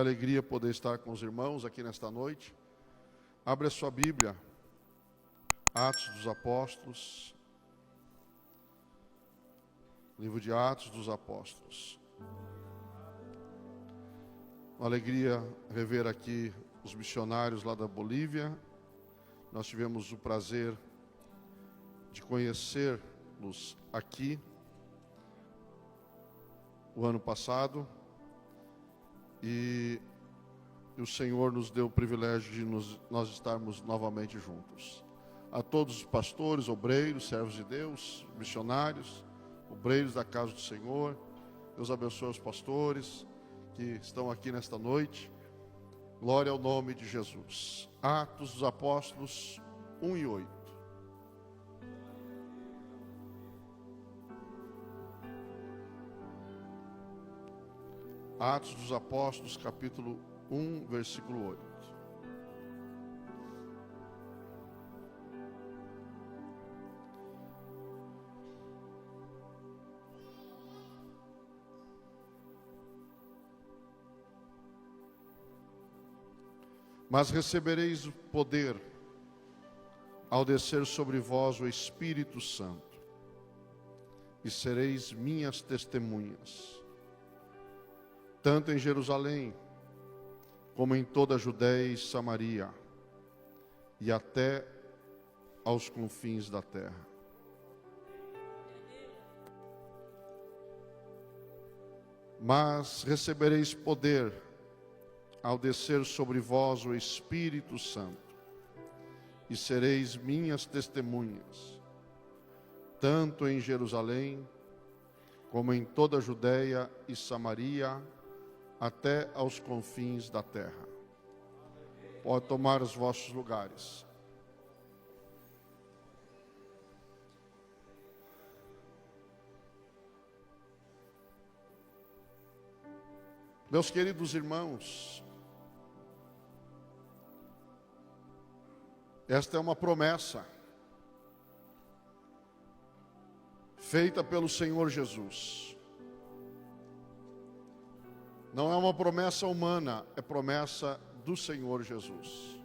alegria poder estar com os irmãos aqui nesta noite. Abre a sua Bíblia, Atos dos Apóstolos, livro de Atos dos Apóstolos. Uma alegria rever aqui os missionários lá da Bolívia. Nós tivemos o prazer de conhecê-los aqui o ano passado e o Senhor nos deu o privilégio de nós estarmos novamente juntos. A todos os pastores, obreiros, servos de Deus, missionários, obreiros da casa do Senhor, Deus abençoe os pastores que estão aqui nesta noite. Glória ao nome de Jesus. Atos dos Apóstolos 1 e 8. Atos dos Apóstolos, capítulo 1, versículo 8. Mas recebereis o poder ao descer sobre vós o Espírito Santo, e sereis minhas testemunhas, tanto em Jerusalém, como em toda a Judéia e Samaria, e até aos confins da terra. Mas recebereis poder ao descer sobre vós o Espírito Santo, e sereis minhas testemunhas, tanto em Jerusalém, como em toda a Judéia e Samaria, até aos confins da terra. Pode tomar os vossos lugares. Meus queridos irmãos, esta é uma promessa feita pelo Senhor Jesus. Não é uma promessa humana, é promessa do Senhor Jesus.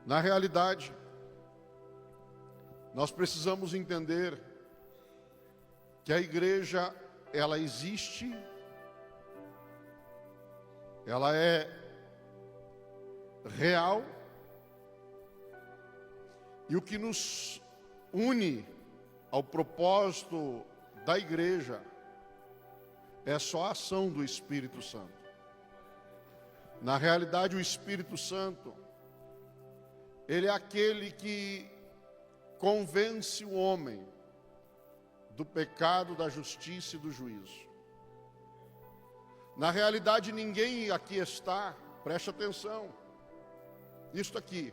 Na realidade, nós precisamos entender que a igreja, ela existe, ela é real, e o que nos une ao propósito da igreja é só a ação do Espírito Santo. Na realidade, o Espírito Santo, ele é aquele que convence o homem do pecado, da justiça e do juízo. Na realidade, ninguém aqui está, preste atenção, nisto aqui.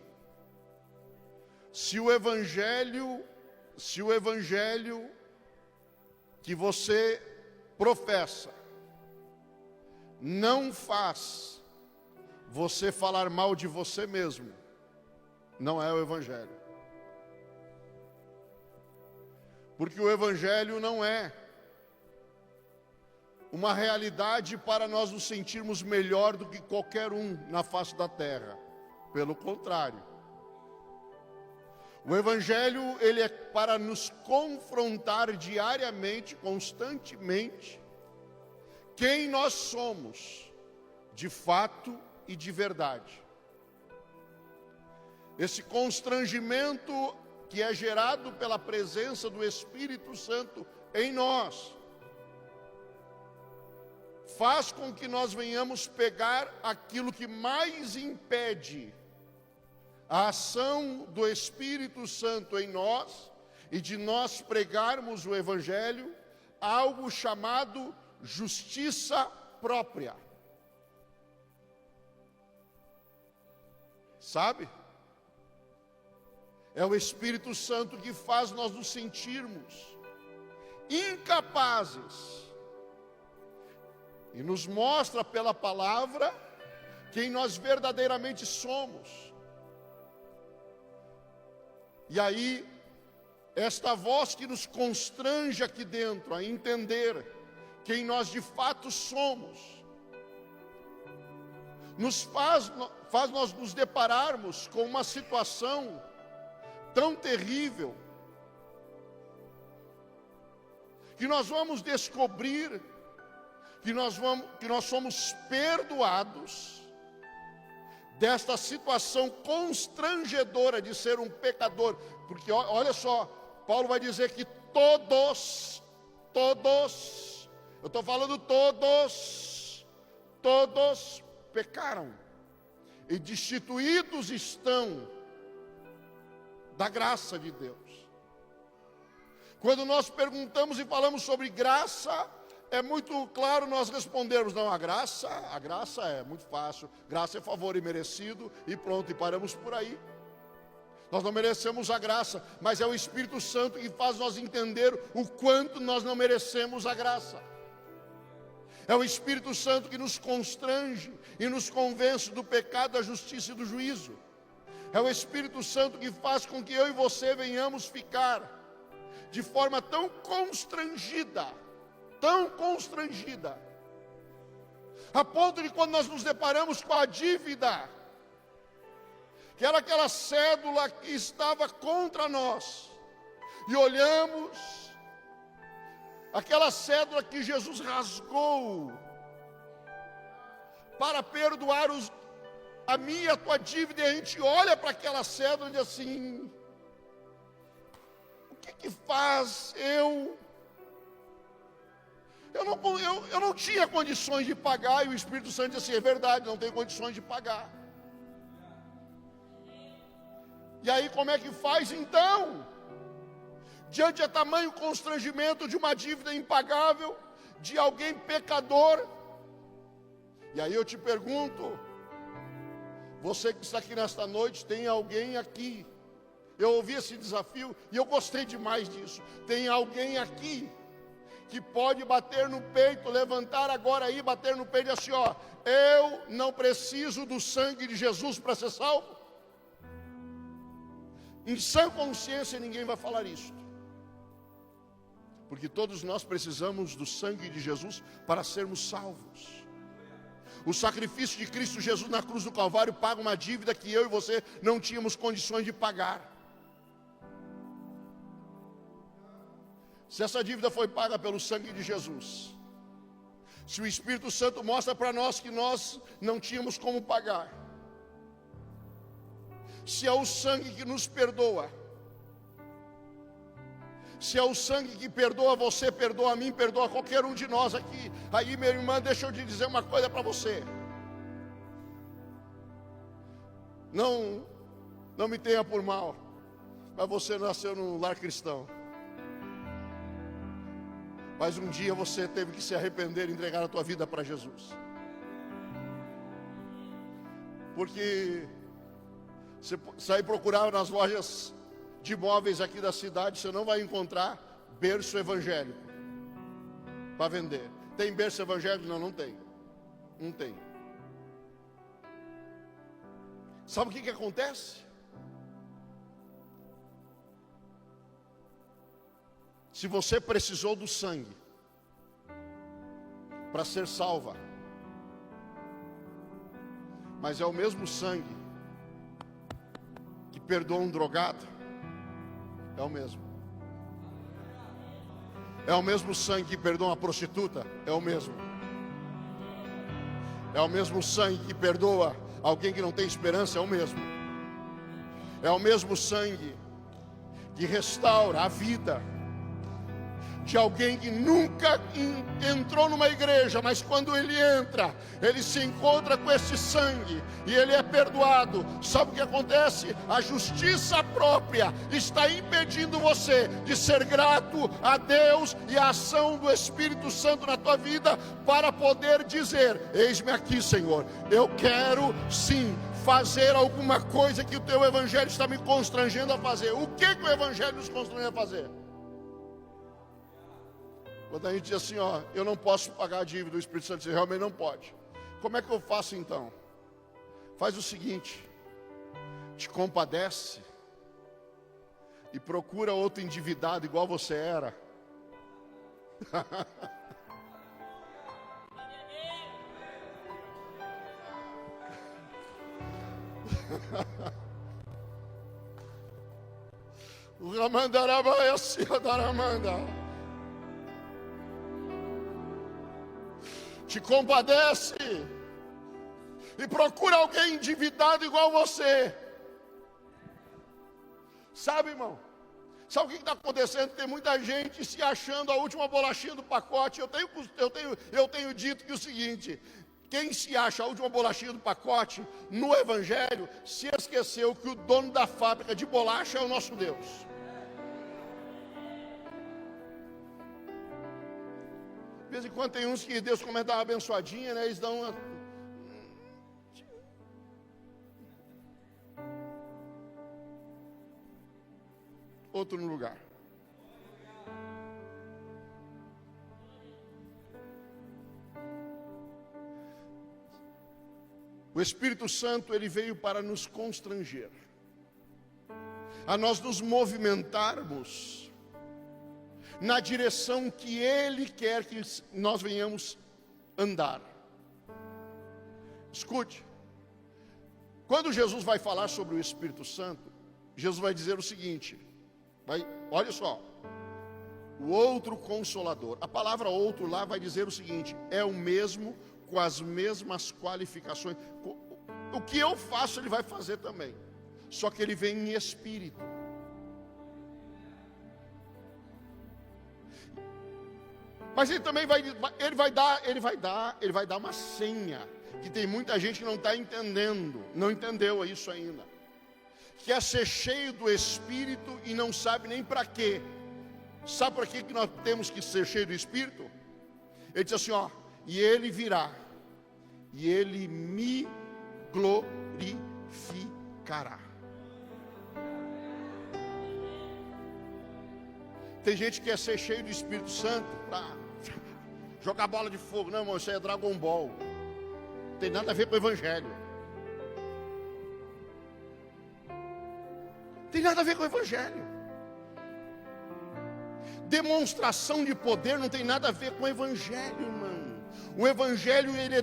Se o evangelho que você professa não faz você falar mal de você mesmo, não é o evangelho. Porque o evangelho não é uma realidade para nós nos sentirmos melhor do que qualquer um na face da terra. Pelo contrário. O evangelho, ele é para nos confrontar diariamente, constantemente, quem nós somos, de fato e de verdade. Esse constrangimento que é gerado pela presença do Espírito Santo em nós, faz com que nós venhamos pegar aquilo que mais impede a ação do Espírito Santo em nós e de nós pregarmos o Evangelho, algo chamado justiça própria. Sabe? É o Espírito Santo que faz nós nos sentirmos incapazes e nos mostra pela palavra quem nós verdadeiramente somos. E aí, esta voz que nos constrange aqui dentro a entender quem nós de fato somos, faz nós nos depararmos com uma situação tão terrível, que nós vamos descobrir que nós somos perdoados desta situação constrangedora de ser um pecador. Porque olha só, Paulo vai dizer que todos, eu estou falando todos pecaram e destituídos estão da graça de Deus. Quando nós perguntamos e falamos sobre graça, é muito claro nós respondermos: não, a graça é muito fácil, graça é favor imerecido, e pronto, e paramos por aí. Nós não merecemos a graça, mas é o Espírito Santo que faz nós entender o quanto nós não merecemos a graça. É o Espírito Santo que nos constrange e nos convence do pecado, da justiça e do juízo. É o Espírito Santo que faz com que eu e você venhamos ficar de forma tão constrangida, a ponto de, quando nós nos deparamos com a dívida, que era aquela cédula que estava contra nós, e olhamos aquela cédula que Jesus rasgou para perdoar a minha e a tua dívida, e a gente olha para aquela cédula e diz assim: o que faz eu não tinha condições de pagar, e o Espírito Santo diz assim: é verdade, não tenho condições de pagar. E aí como é que faz então? Diante a tamanho constrangimento de uma dívida impagável, de alguém pecador. E aí eu te pergunto, você que está aqui nesta noite, tem alguém aqui? Eu ouvi esse desafio e eu gostei demais disso. Tem alguém aqui que pode bater no peito, levantar agora aí, bater no peito e assim: ó, eu não preciso do sangue de Jesus para ser salvo? Em sã consciência ninguém vai falar isso, porque todos nós precisamos do sangue de Jesus para sermos salvos. O sacrifício de Cristo Jesus na cruz do Calvário paga uma dívida que eu e você não tínhamos condições de pagar. Se essa dívida foi paga pelo sangue de Jesus, se o Espírito Santo mostra para nós que nós não tínhamos como pagar, se é o sangue que nos perdoa, se é o sangue que perdoa você, perdoa a mim, perdoa qualquer um de nós aqui, aí, minha irmã, deixa eu te dizer uma coisa para você. Não me tenha por mal, mas você nasceu num lar cristão. Mas um dia você teve que se arrepender e entregar a tua vida para Jesus. Porque você sair procurar nas lojas de imóveis aqui da cidade, você não vai encontrar berço evangélico para vender. Tem berço evangélico? Não tem. Não tem. Sabe o que acontece? Se você precisou do sangue para ser salva, mas é o mesmo sangue que perdoa um drogado, é o mesmo. É o mesmo sangue que perdoa uma prostituta, é o mesmo. É o mesmo sangue que perdoa alguém que não tem esperança, é o mesmo. É o mesmo sangue que restaura a vida de alguém que nunca entrou numa igreja, mas quando ele entra, ele se encontra com esse sangue e ele é perdoado. Sabe o que acontece? A justiça própria está impedindo você de ser grato a Deus e a ação do Espírito Santo na tua vida, para poder dizer: eis-me aqui, Senhor, eu quero sim fazer alguma coisa que o teu evangelho está me constrangendo a fazer. O que o evangelho nos constrange a fazer? Quando a gente diz assim: ó, eu não posso pagar a dívida, o Espírito Santo diz: realmente não pode. Como é que eu faço então? Faz o seguinte: te compadece e procura outro endividado igual você era. Te compadece e procura alguém endividado igual você. Sabe, irmão? Sabe o que está acontecendo? Tem muita gente se achando a última bolachinha do pacote. Eu tenho dito que o seguinte: quem se acha a última bolachinha do pacote no Evangelho se esqueceu que o dono da fábrica de bolacha é o nosso Deus. De vez em quando tem uns que Deus começa a dar uma abençoadinha, né? Eles dão uma... outro no lugar. O Espírito Santo, ele veio para nos constranger, a nós nos movimentarmos na direção que Ele quer que nós venhamos andar. Escute, quando Jesus vai falar sobre o Espírito Santo, Jesus vai dizer o seguinte, olha só, o outro Consolador. A palavra outro lá vai dizer o seguinte: é o mesmo, com as mesmas qualificações. O que eu faço ele vai fazer também, só que ele vem em espírito. Mas ele também vai dar uma senha, que tem muita gente que não está entendendo, não entendeu isso ainda, que é ser cheio do Espírito e não sabe nem para quê. Sabe para que nós temos que ser cheio do Espírito? Ele diz assim, ó: e Ele virá, e Ele me glorificará. Tem gente que quer ser cheio do Espírito Santo para jogar bola de fogo. Não, irmão, isso aí é Dragon Ball. Não tem nada a ver com o Evangelho. Tem nada a ver com o Evangelho. Demonstração de poder não tem nada a ver com o Evangelho, irmão. O Evangelho ele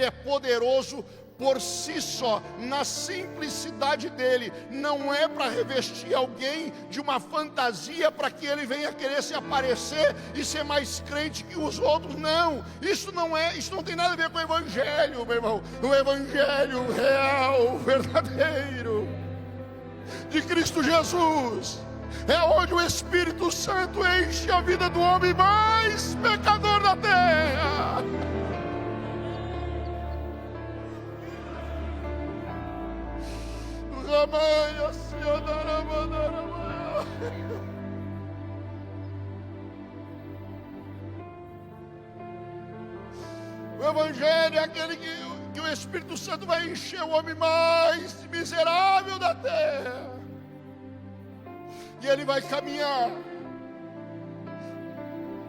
é poderoso por si só, na simplicidade dele. Não é para revestir alguém de uma fantasia para que ele venha querer se aparecer e ser mais crente que os outros. Não, isso não tem nada a ver com o Evangelho, meu irmão. O Evangelho real, verdadeiro de Cristo Jesus é onde o Espírito Santo enche a vida do homem mais pecador da terra. O Evangelho é aquele que o Espírito Santo vai encher o homem mais miserável da terra. E ele vai caminhar.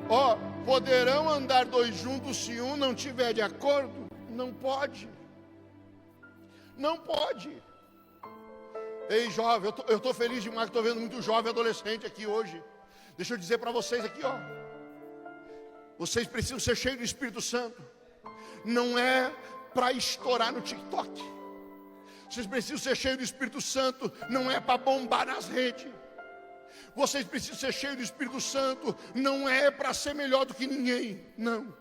Ó, poderão andar dois juntos se um não tiver de acordo? Não pode. Não pode. Ei, jovem, eu estou feliz demais que estou vendo muito jovem adolescente aqui hoje. Deixa eu dizer para vocês aqui, ó. Vocês precisam ser cheios do Espírito Santo. Não é para estourar no TikTok. Vocês precisam ser cheios do Espírito Santo. Não é para bombar nas redes. Vocês precisam ser cheios do Espírito Santo. Não é para ser melhor do que ninguém. Não.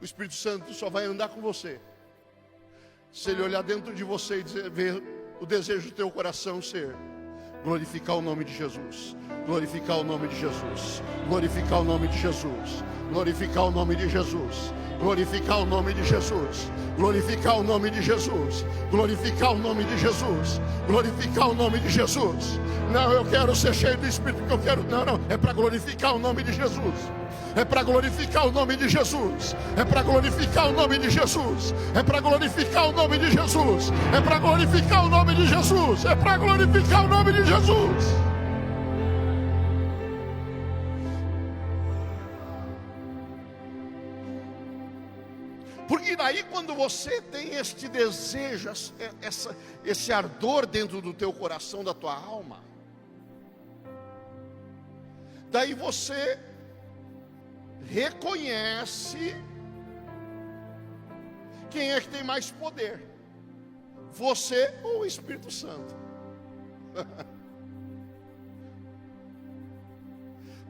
O Espírito Santo só vai andar com você se ele olhar dentro de você e ver o desejo do teu coração ser glorificar o nome de Jesus, glorificar o nome de Jesus, glorificar o nome de Jesus, glorificar o nome de Jesus, glorificar o nome de Jesus, glorificar o nome de Jesus, glorificar o nome de Jesus, glorificar o nome de Jesus. Não, eu quero ser cheio do Espírito, que eu quero. Não, é para glorificar o nome de Jesus. É para glorificar o nome de Jesus. É para glorificar o nome de Jesus. É para glorificar o nome de Jesus. É para glorificar o nome de Jesus. É para glorificar o nome de Jesus. Porque daí quando você tem este desejo, esse ardor dentro do teu coração, da tua alma, daí você reconhece Quem é que tem mais poder? Você ou o Espírito Santo?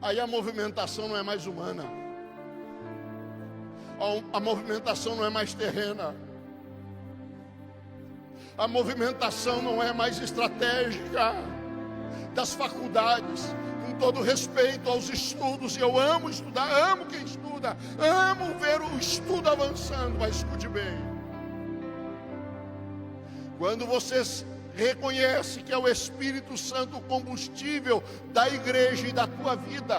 Aí a movimentação não é mais humana. A movimentação não é mais terrena. A movimentação não é mais estratégica das faculdades. Com todo respeito aos estudos, e eu amo estudar, amo quem estuda, amo ver o estudo avançando, mas escute bem. Quando você reconhece que é o Espírito Santo o combustível da igreja e da tua vida,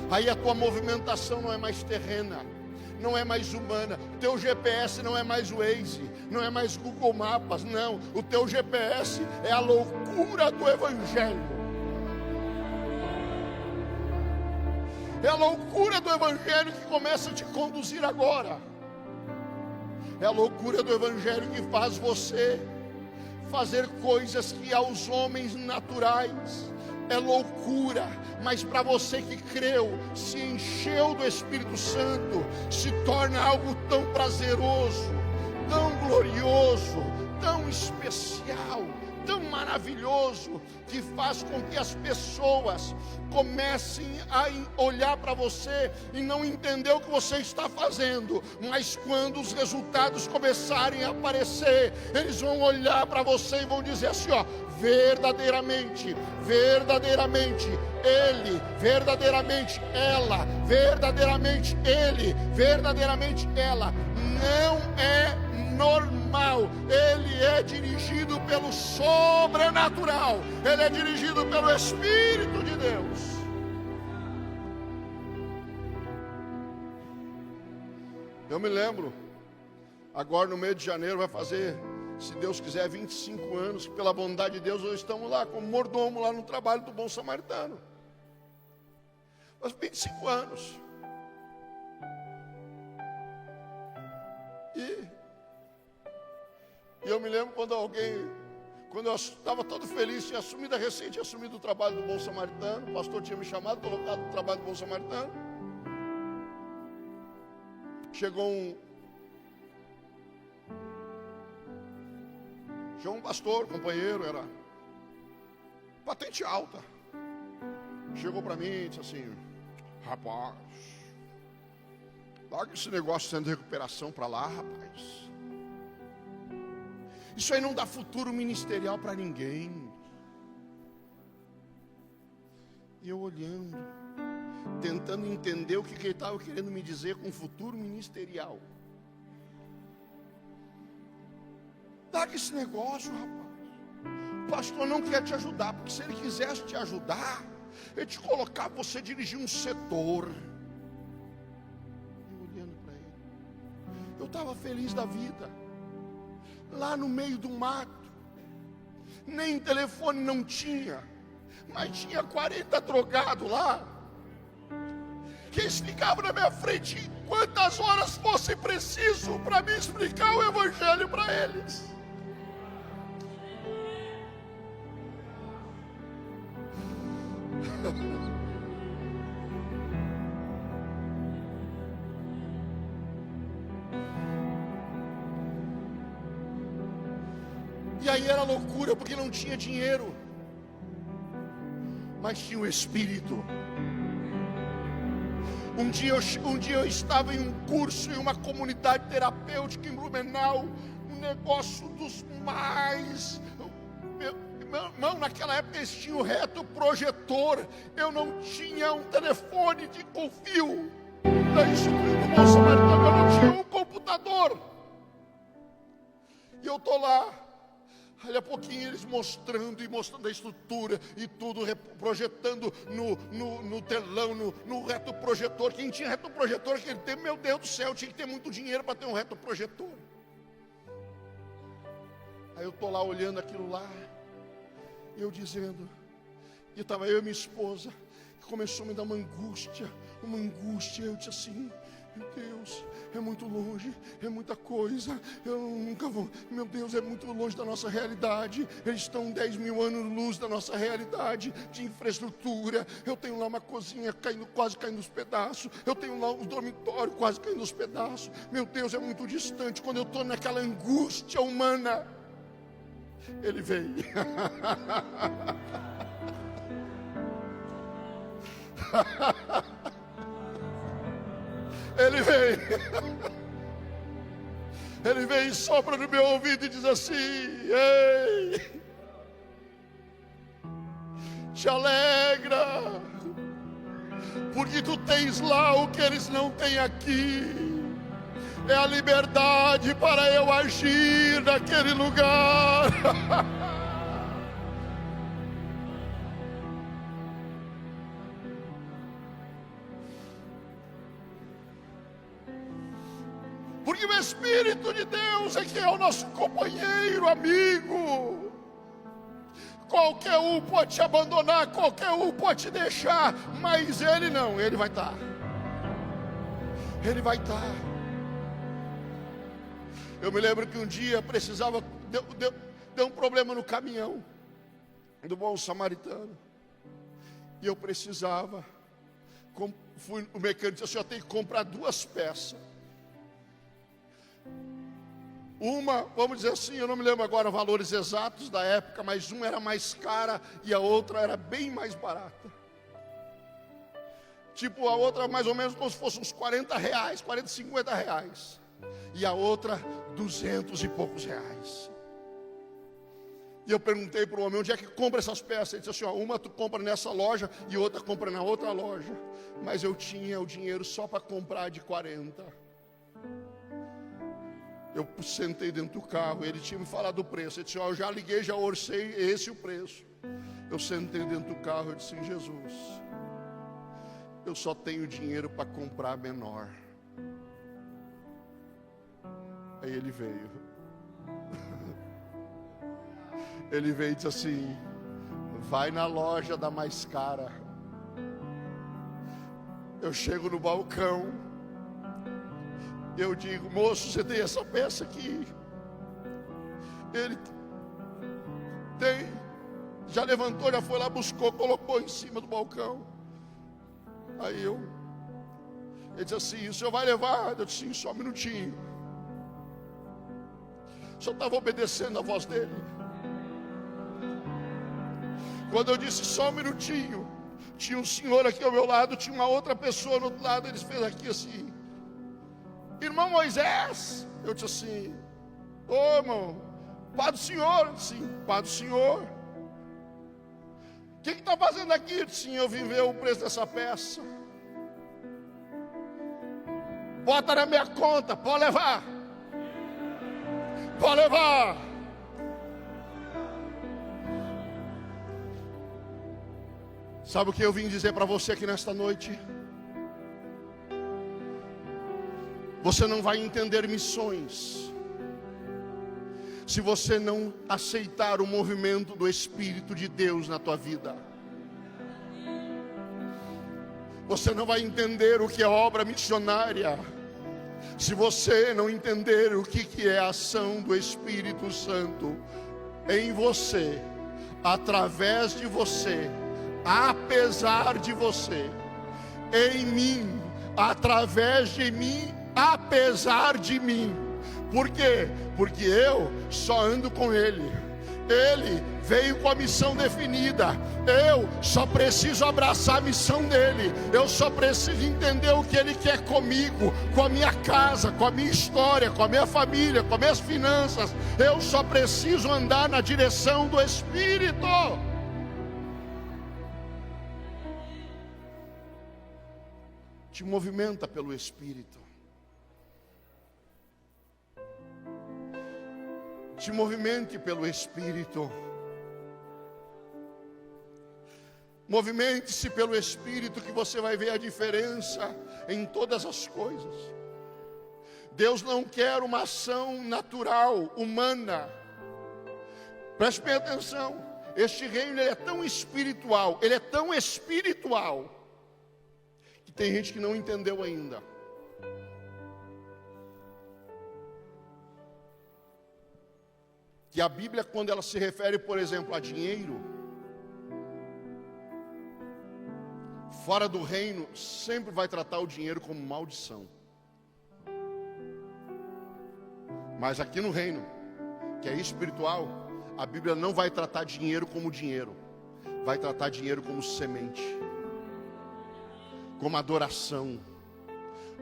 aí a tua movimentação não é mais terrena, não é mais humana. O teu GPS não é mais o Waze, não é mais Google Maps, não. O teu GPS é a loucura do Evangelho. É a loucura do Evangelho que começa a te conduzir agora. É a loucura do Evangelho que faz você fazer coisas que aos homens naturais é loucura, mas para você que creu, se encheu do Espírito Santo, se torna algo tão prazeroso, tão glorioso, tão especial, tão maravilhoso, que faz com que as pessoas comecem a olhar para você e não entender o que você está fazendo, mas quando os resultados começarem a aparecer, eles vão olhar para você e vão dizer assim, ó: verdadeiramente, verdadeiramente ele, verdadeiramente ela, verdadeiramente ele, verdadeiramente ela, não é normal. Ele é dirigido pelo sobrenatural, ele é dirigido pelo Espírito de Deus. Eu me lembro, agora no mês de janeiro vai fazer, se Deus quiser, 25 anos, que pela bondade de Deus nós estamos lá como mordomo lá no trabalho do Bom Samaritano. Faz 25 anos. E eu me lembro quando eu estava todo feliz, tinha assumido recente, assumido o trabalho do Bom Samaritano, o pastor tinha me chamado, colocado no trabalho do Bom Samaritano. Chegou um pastor, companheiro, era patente alta. Chegou para mim e disse assim: rapaz, larga esse negócio sendo de recuperação para lá, rapaz. Isso aí não dá futuro ministerial para ninguém. E eu olhando, tentando entender o que ele estava querendo me dizer com futuro ministerial. Larga esse negócio, rapaz. O pastor não quer te ajudar, porque se ele quisesse te ajudar, ele te colocava você dirigir um setor. Eu olhando para ele, eu estava feliz da vida, lá no meio do mato, nem telefone não tinha, mas tinha 40 drogados lá, que explicavam na minha frente quantas horas fosse preciso para me explicar o Evangelho para eles. E aí era loucura, porque não tinha dinheiro, mas tinha o Espírito. Um dia eu estava em um curso em uma comunidade terapêutica em Blumenau, um negócio dos mais... Meu irmão, naquela época eles tinham retroprojetor, eu não tinha um telefone com fio da Instituto do Bom Samaritano, eu não tinha um computador. E eu estou lá, olha a pouquinho eles mostrando a estrutura e tudo, projetando no telão, no retroprojetor. Quem tinha retroprojetor naquele tempo, meu Deus do céu, tinha que ter muito dinheiro para ter um retroprojetor. Aí eu estou lá olhando aquilo lá, e eu dizendo, e estava eu e minha esposa, que começou a me dar uma angústia, eu disse assim, Meu Deus, é muito longe, é muita coisa, eu nunca vou, meu Deus, é muito longe da nossa realidade. Eles estão 10 mil anos-luz da nossa realidade de infraestrutura. Eu tenho lá uma cozinha quase caindo aos pedaços, eu tenho lá um dormitório quase caindo aos pedaços. Meu Deus, é muito distante. Quando eu estou naquela angústia humana, Ele veio. Ele vem. Ele vem e sopra no meu ouvido e diz assim: ei, te alegra, porque tu tens lá o que eles não têm aqui. É a liberdade para eu agir naquele lugar. Porque o Espírito de Deus é que é o nosso companheiro, amigo. Qualquer um pode te abandonar, qualquer um pode te deixar, mas Ele não, Ele vai estar. Ele vai estar. Eu me lembro que um dia precisava, deu um problema no caminhão do Bom Samaritano. E eu precisava, fui o mecânico disse assim: eu tenho que comprar 2 peças. Uma, vamos dizer assim, eu não me lembro agora valores exatos da época, mas uma era mais cara e a outra era bem mais barata. Tipo, a outra mais ou menos como se fosse uns 40 reais, 40, 50 reais. E a outra, 200 e poucos reais. E eu perguntei para o homem: onde é que compra essas peças? Ele disse assim: ó, uma tu compra nessa loja e outra compra na outra loja. Mas eu tinha o dinheiro só para comprar de 40. Eu sentei dentro do carro, ele tinha me falado o preço. Ele disse: ó, eu já liguei, já orcei, esse é o preço. Eu sentei dentro do carro e disse: Jesus, eu só tenho dinheiro para comprar menor. Aí ele veio. Ele veio e disse assim: vai na loja da mais cara. Eu chego no balcão, eu digo: moço, você tem essa peça aqui? Ele tem. Já levantou, já foi lá, buscou, colocou em cima do balcão. Aí ele disse assim: o senhor vai levar? Eu disse: sim, só um minutinho. Só estava obedecendo a voz dele. Quando eu disse só um minutinho, tinha um senhor aqui ao meu lado, tinha uma outra pessoa no outro lado. Eles fez aqui assim: irmão Moisés. Eu disse assim: ô irmão, Pai do Senhor. Sim, Pai do Senhor. O que está fazendo aqui? Sim, eu vim ver o preço dessa peça. Bota na minha conta, pode levar. Pode levar. Sabe o que eu vim dizer para você aqui nesta noite? Você não vai entender missões se você não aceitar o movimento do Espírito de Deus na tua vida. Você não vai entender o que é obra missionária se você não entender o que é a ação do Espírito Santo em você, através de você, apesar de você, em mim, através de mim, apesar de mim. Por quê? Porque eu só ando com Ele. Ele veio com a missão definida. Eu só preciso abraçar a missão dele. Eu só preciso entender o que Ele quer comigo, com a minha casa, com a minha história, com a minha família, com as minhas finanças. Eu só preciso andar na direção do Espírito. Te movimenta pelo Espírito. Te movimente pelo Espírito. Movimente-se pelo Espírito, que você vai ver a diferença em todas as coisas. Deus não quer uma ação natural, humana. Preste bem atenção. Este reino é tão espiritual, ele é tão espiritual, que tem gente que não entendeu ainda. que a Bíblia, quando ela se refere, por exemplo, a dinheiro, fora do reino, sempre vai tratar o dinheiro como maldição. Mas aqui no reino, que é espiritual, a Bíblia não vai tratar dinheiro como dinheiro, vai tratar dinheiro como semente, como adoração,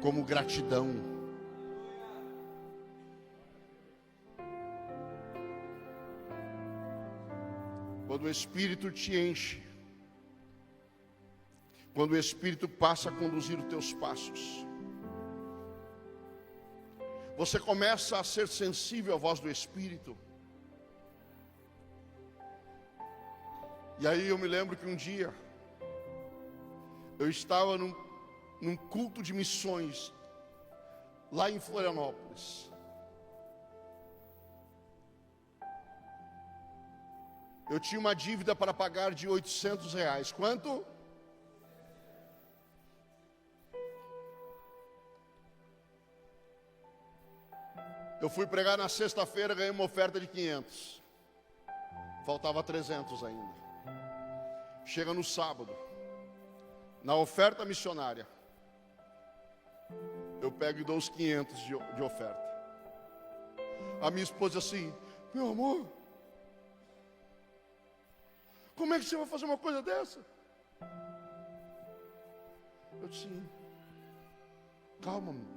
como gratidão. Quando o Espírito te enche, quando o Espírito passa a conduzir os teus passos, você começa a ser sensível à voz do Espírito. E aí eu me lembro que um dia eu estava num culto de missões lá em Florianópolis. Eu tinha uma dívida para pagar de R$800. Quanto? Eu fui pregar na sexta-feira, ganhei uma oferta de 500. Faltava 300 ainda. Chega no sábado, na oferta missionária, eu pego e dou os 500 de oferta. A minha esposa assim: meu amor, como é que você vai fazer uma coisa dessa? Eu disse: calma, amor.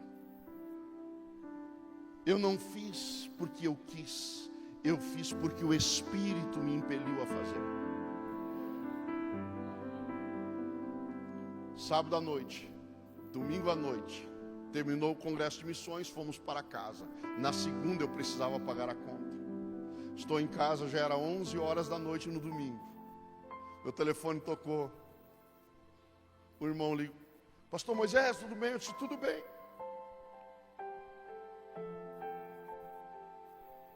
Eu não fiz porque eu quis, eu fiz porque o Espírito me impeliu a fazer. Sábado à noite, domingo à noite, terminou o congresso de missões, fomos para casa. Na segunda eu precisava pagar a conta. Estou em casa, já era 11 horas da noite no domingo. Meu telefone tocou. O irmão ligou: pastor Moisés, tudo bem? Eu disse: tudo bem.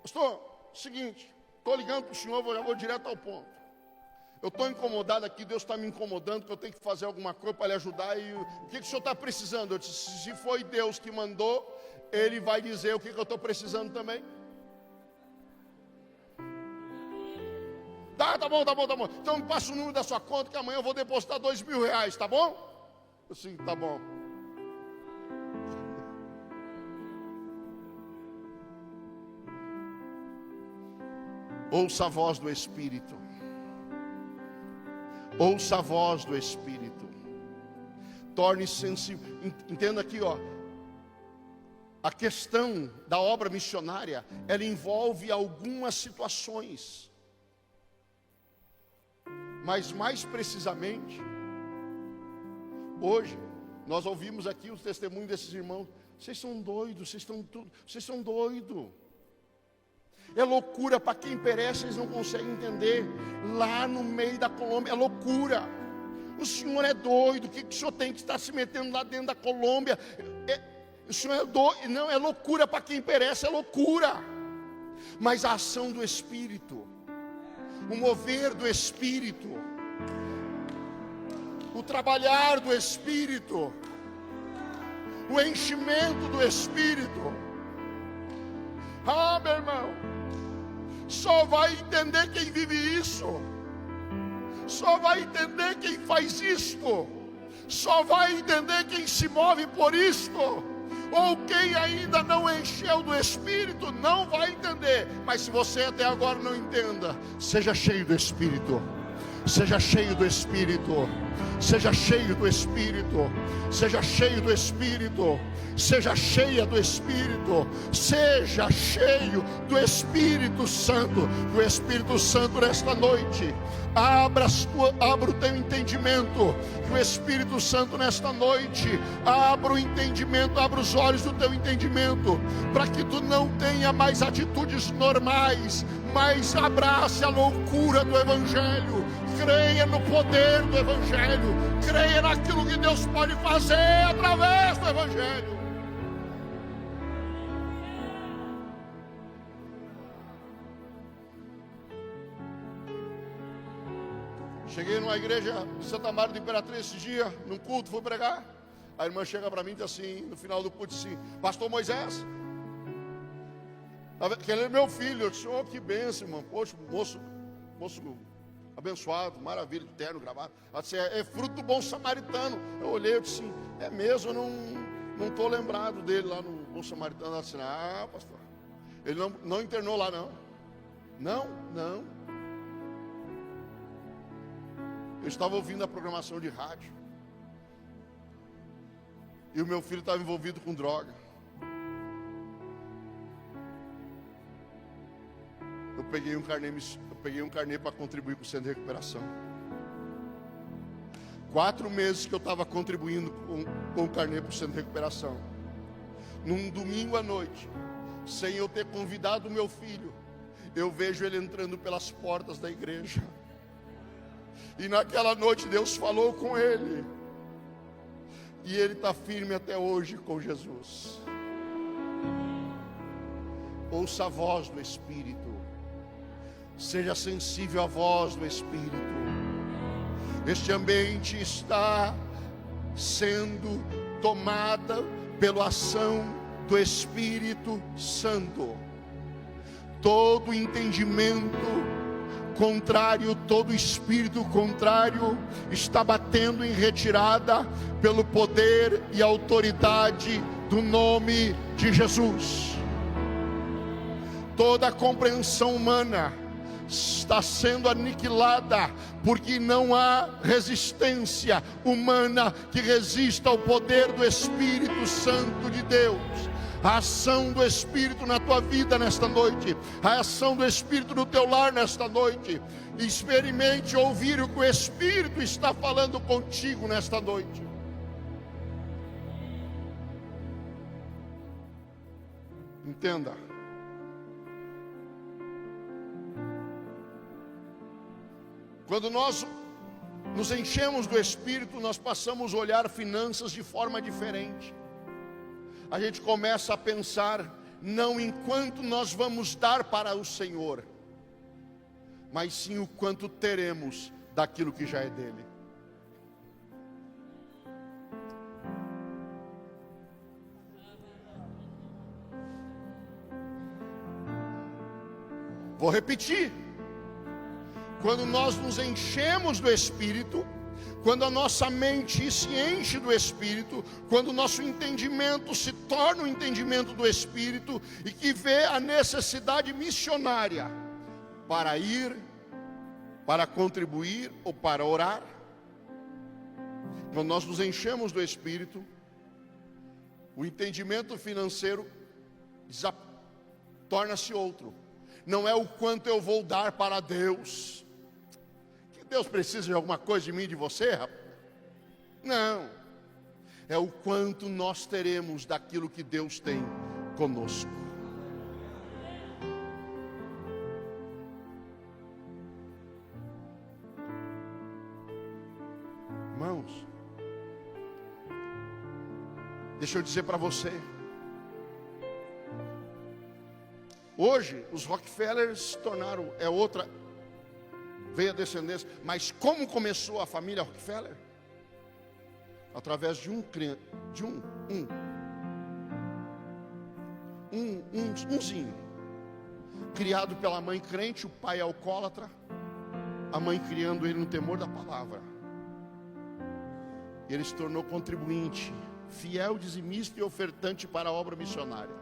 Pastor, seguinte, estou ligando para o senhor, já vou direto ao ponto. Eu estou incomodado aqui, Deus está me incomodando, que eu tenho que fazer alguma coisa para lhe ajudar. E o que o senhor está precisando? Eu disse: se foi Deus que mandou, Ele vai dizer o que eu estou precisando também. Tá bom. Então me passa o número da sua conta, que amanhã eu vou depositar R$2.000, tá bom? Eu disse: tá bom. Ouça a voz do Espírito. Ouça a voz do Espírito. Torne-se sensível. Entenda aqui, ó. A questão da obra missionária, ela envolve algumas situações. Mas mais precisamente, hoje, nós ouvimos aqui os testemunhos desses irmãos. Vocês são doidos, vocês são doidos. É loucura para quem perece, eles não conseguem entender. Lá no meio da Colômbia é loucura. O senhor é doido, o que o senhor tem que estar se metendo lá dentro da Colômbia? O senhor é doido, não, é loucura para quem perece, é loucura. Mas a ação do Espírito, o mover do Espírito, o trabalhar do Espírito, o enchimento do Espírito. Ah, meu irmão, só vai entender quem vive isso, só vai entender quem faz isto, só vai entender quem se move por isto. Ou quem ainda não encheu do Espírito não vai entender. Mas se você até agora não entenda, seja cheio do Espírito. Seja cheio do Espírito. Seja cheio do Espírito. Seja cheio do Espírito. Seja cheia do Espírito. Seja cheio do Espírito Santo. Que o Espírito Santo nesta noite abra o teu entendimento. Que o Espírito Santo nesta noite abra o entendimento, abra os olhos do teu entendimento, para que tu não tenha mais atitudes normais, mas abrace a loucura do Evangelho. Creia no poder do Evangelho. Creia naquilo que Deus pode fazer através do Evangelho. Cheguei numa igreja de Santa Maria de Imperatriz esse dia, num culto, fui pregar. A irmã chega para mim e diz assim, no final do culto, assim: pastor Moisés, Aquele é meu filho. Eu disse, oh, que bênção, irmão. Poxa, moço abençoado, maravilha, de terno, gravado. Ela disse, é fruto do bom samaritano. Eu olhei, eu disse, é mesmo, eu não estou lembrado dele lá no bom samaritano. Ela disse, ah, pastor, ele não internou lá, não. Não. Eu estava ouvindo a programação de rádio. E o meu filho estava envolvido com droga. Eu peguei um carnê para contribuir com o centro de recuperação. 4 meses que eu estava contribuindo com o carnê para o centro de recuperação. Num domingo à noite, sem eu ter convidado o meu filho, eu vejo ele entrando pelas portas da igreja. E naquela noite Deus falou com ele. E ele está firme até hoje com Jesus. Ouça a voz do Espírito. Seja sensível à voz do Espírito. Este ambiente está sendo tomado pela ação do Espírito Santo. Todo entendimento contrário, todo espírito contrário está batendo em retirada pelo poder e autoridade do nome de Jesus. Toda a compreensão humana está sendo aniquilada, porque não há resistência humana que resista ao poder do Espírito Santo de Deus. A ação do Espírito na tua vida nesta noite, a ação do Espírito no teu lar nesta noite. Experimente ouvir o que o Espírito está falando contigo nesta noite. Entenda. Quando nós nos enchemos do Espírito, nós passamos a olhar finanças de forma diferente. A gente começa a pensar, não em quanto nós vamos dar para o Senhor, mas sim o quanto teremos daquilo que já é dele. Vou repetir. Quando nós nos enchemos do Espírito, quando a nossa mente se enche do Espírito, quando o nosso entendimento se torna o entendimento do Espírito, e que vê a necessidade missionária para ir, para contribuir ou para orar, quando nós nos enchemos do Espírito, o entendimento financeiro torna-se outro. Não é o quanto eu vou dar para Deus. Deus precisa de alguma coisa de mim e de você, rapaz? Não. É o quanto nós teremos daquilo que Deus tem conosco. Irmãos, deixa eu dizer para você. Hoje, os Rockefellers se tornaram, veio a descendência, mas como começou a família Rockefeller? Através de umzinho, criado pela mãe crente, o pai alcoólatra, a mãe criando ele no temor da palavra. Ele se tornou contribuinte, fiel, dizimista e ofertante para a obra missionária.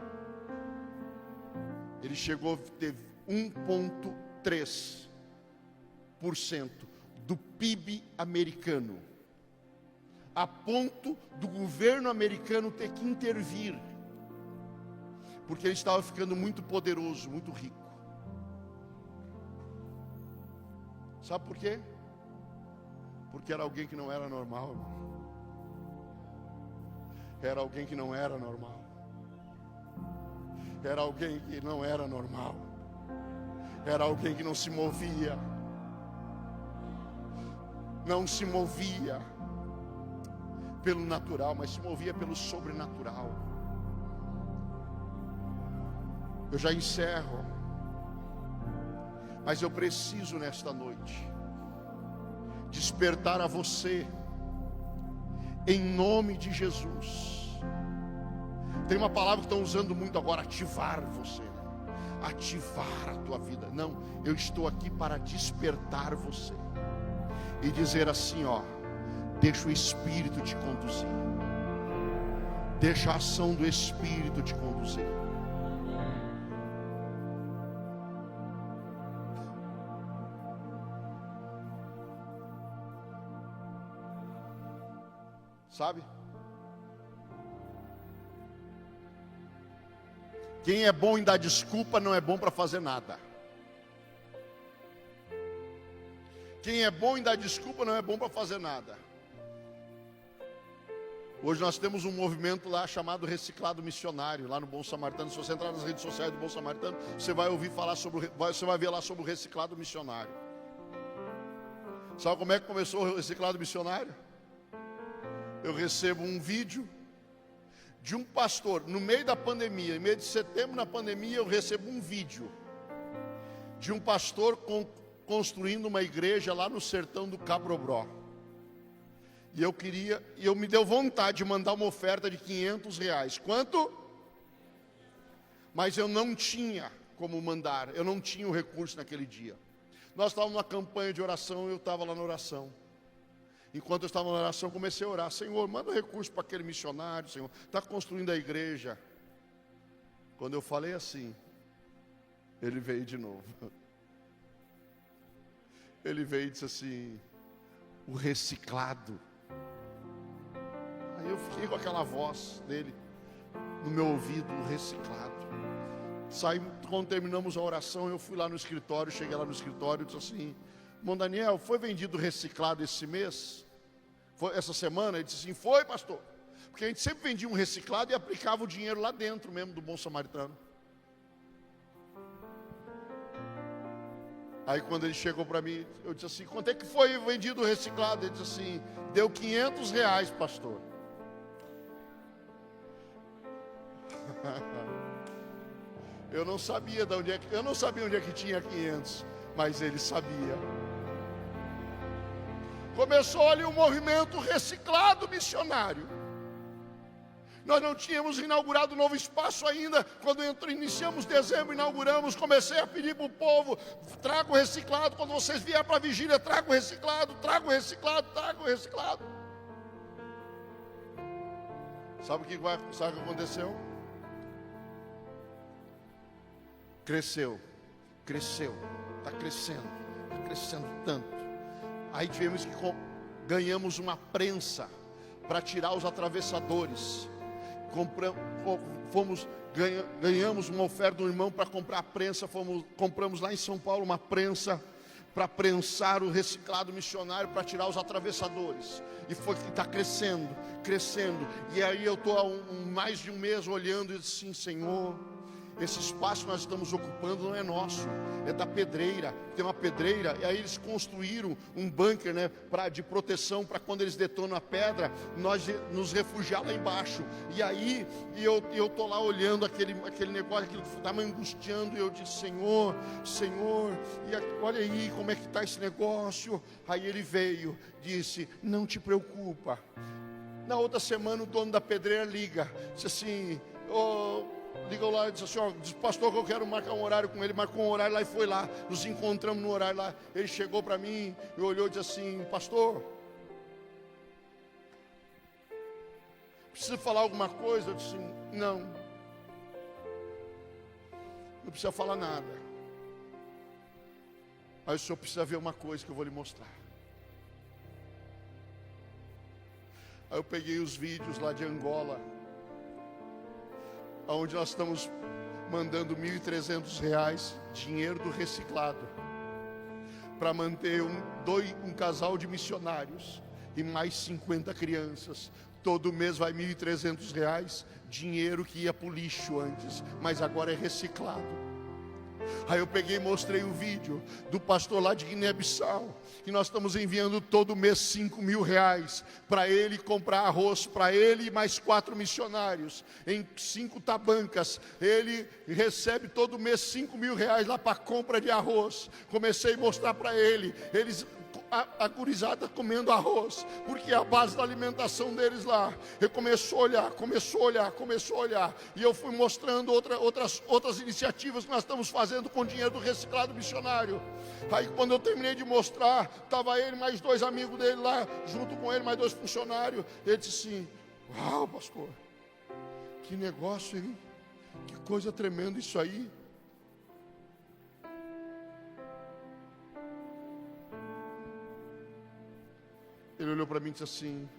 Ele chegou a ter 1,3% do PIB americano, a ponto do governo americano ter que intervir, porque ele estava ficando muito poderoso, muito rico. Sabe por quê? Porque era alguém que não era normal, irmão. Era alguém que não era normal. Era alguém que não era normal. Era alguém que não se movia. Não se movia pelo natural, mas se movia pelo sobrenatural. Eu já encerro, mas eu preciso nesta noite despertar a você, em nome de Jesus. Tem uma palavra que estão usando muito agora, ativar você. ativar a tua vida. Não, eu estou aqui para despertar você e dizer assim, ó, deixa o Espírito te conduzir. Deixa a ação do Espírito te conduzir. Sabe? Quem é bom em dar desculpa não é bom para fazer nada. Quem é bom em dar desculpa não é bom para fazer nada. Hoje nós temos um movimento lá chamado Reciclado Missionário, lá no Bom Samaritano. Se você entrar nas redes sociais do Bom Samaritano, você vai ouvir falar você vai ver lá sobre o Reciclado Missionário. Sabe como é que começou o Reciclado Missionário? Eu recebo um vídeo de um pastor, no meio da pandemia, em meio de setembro, na pandemia, eu recebo um vídeo de um pastor construindo uma igreja lá no sertão do Cabrobró. E eu me deu vontade de mandar uma oferta de R$500. Quanto? Mas eu não tinha como mandar, eu não tinha o recurso naquele dia. Nós estávamos numa campanha de oração, eu estava lá na oração. Enquanto eu estava na oração, comecei a orar. Senhor, manda recurso para aquele missionário, Senhor. Está construindo a igreja. Quando eu falei assim, ele veio de novo. Ele veio e disse assim, o reciclado. Aí eu fiquei com aquela voz dele no meu ouvido, o reciclado. Quando terminamos a oração, eu fui lá no escritório, cheguei lá no escritório e disse assim, irmão Daniel, foi vendido reciclado esse mês? Foi essa semana? Ele disse assim, foi, pastor. Porque a gente sempre vendia um reciclado e aplicava o dinheiro lá dentro mesmo do Bom Samaritano. Aí quando ele chegou para mim, eu disse assim, quanto é que foi vendido o reciclado? Ele disse assim, deu R$500, pastor. Eu não sabia onde é que tinha 500, mas ele sabia. Começou ali um movimento reciclado missionário. Nós não tínhamos inaugurado um novo espaço ainda. Quando iniciamos dezembro, inauguramos, comecei a pedir para o povo, traga o reciclado. Quando vocês vierem para a vigília, traga o reciclado, traga o reciclado, traga o reciclado. Sabe o que aconteceu? Cresceu, está crescendo tanto. Aí tivemos que ganhamos uma prensa para tirar os atravessadores. Ganhamos uma oferta do irmão para comprar a prensa. Compramos lá em São Paulo uma prensa para prensar o reciclado missionário, para tirar os atravessadores. E foi que está crescendo. E aí eu estou há mais de um mês olhando e disse assim, Senhor, esse espaço que nós estamos ocupando não é nosso, é da pedreira. Tem uma pedreira, e aí eles construíram um bunker, né, de proteção, para quando eles detonam a pedra, nós nos refugiar lá embaixo. E aí, eu estou lá olhando aquele negócio, aquilo que está me angustiando, e eu disse, Senhor, e olha aí como é que está esse negócio. Aí ele veio, disse, não te preocupa. Na outra semana o dono da pedreira disse assim, ligou lá e disse assim, disse, pastor, que eu quero marcar um horário com ele. Marcou um horário lá e foi lá. Nos encontramos no horário lá. Ele chegou para mim e olhou e disse assim, pastor, precisa falar alguma coisa? Eu disse assim, não precisa falar nada. Mas o senhor precisa ver uma coisa que eu vou lhe mostrar. Aí eu peguei os vídeos lá de Angola, onde nós estamos mandando R$1.300, dinheiro do reciclado, para manter um casal de missionários e mais 50 crianças. Todo mês vai R$1.300, dinheiro que ia para o lixo antes, mas agora é reciclado. Aí eu peguei e mostrei o vídeo do pastor lá de Guiné-Bissau, que nós estamos enviando todo mês R$5.000 para ele comprar arroz, para ele e mais 4 missionários, em 5 tabancas. Ele recebe todo mês R$5.000 lá para compra de arroz. Comecei a mostrar para ele, eles a gurizada comendo arroz, porque é a base da alimentação deles lá. Eu começou a olhar, e eu fui mostrando outras iniciativas que nós estamos fazendo com dinheiro do reciclado missionário. Aí quando eu terminei de mostrar, estava ele, mais 2 amigos dele lá, junto com ele, mais 2 funcionários. Ele disse assim: uau, pastor, que negócio, hein? Que coisa tremenda isso aí. Ele olhou para mim e disse assim: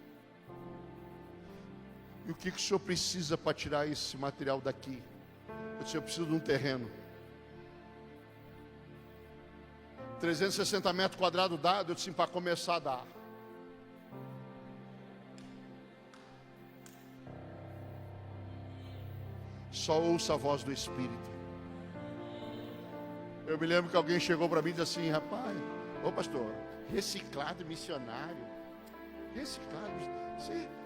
e o que o senhor precisa para tirar esse material daqui? Eu disse: eu preciso de um terreno. 360 metros quadrados dado. Eu disse: para começar a dar. Só ouça a voz do Espírito. Eu me lembro que alguém chegou para mim e disse assim: rapaz, ô pastor, reciclado missionário, reciclado,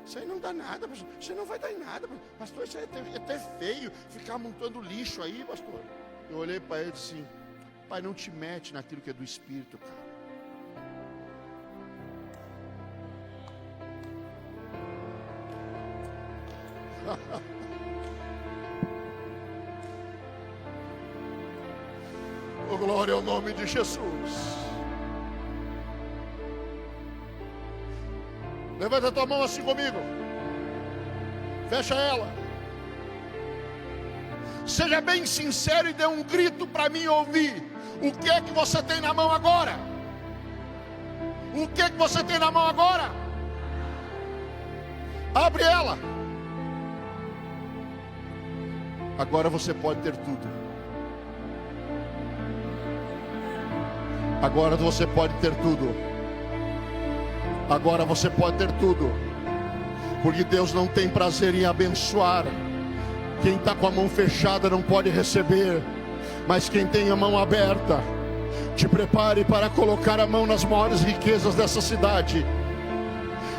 isso aí não dá nada, pastor. Isso aí não vai dar em nada, pastor. Isso aí é até feio, ficar montando lixo aí, pastor. Eu olhei para ele e disse assim: pai, não te mete naquilo que é do Espírito, cara. Oh, glória ao nome de Jesus. Levanta a tua mão assim comigo. Fecha ela. Seja bem sincero e dê um grito para mim ouvir. O que é que você tem na mão agora? O que é que você tem na mão agora? Abre ela. Agora você pode ter tudo. Agora você pode ter tudo. Agora você pode ter tudo. Porque Deus não tem prazer em abençoar quem está com a mão fechada, não pode receber. Mas quem tem a mão aberta, te prepare para colocar a mão nas maiores riquezas dessa cidade.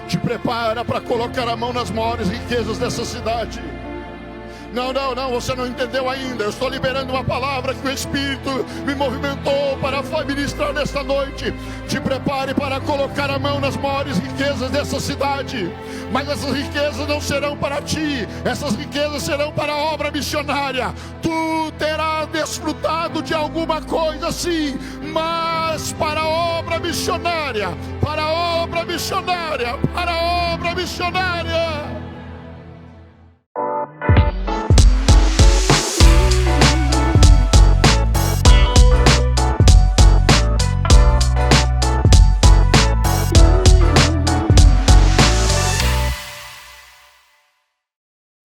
Te prepara para colocar a mão nas maiores riquezas dessa cidade. Não, você não entendeu ainda. Eu estou liberando uma palavra que o Espírito me movimentou para ministrar nesta noite. Te prepare para colocar a mão nas maiores riquezas dessa cidade. Mas essas riquezas não serão para ti. Essas riquezas serão para a obra missionária. Tu terás desfrutado de alguma coisa sim, mas para a obra missionária. Para a obra missionária. Para a obra missionária.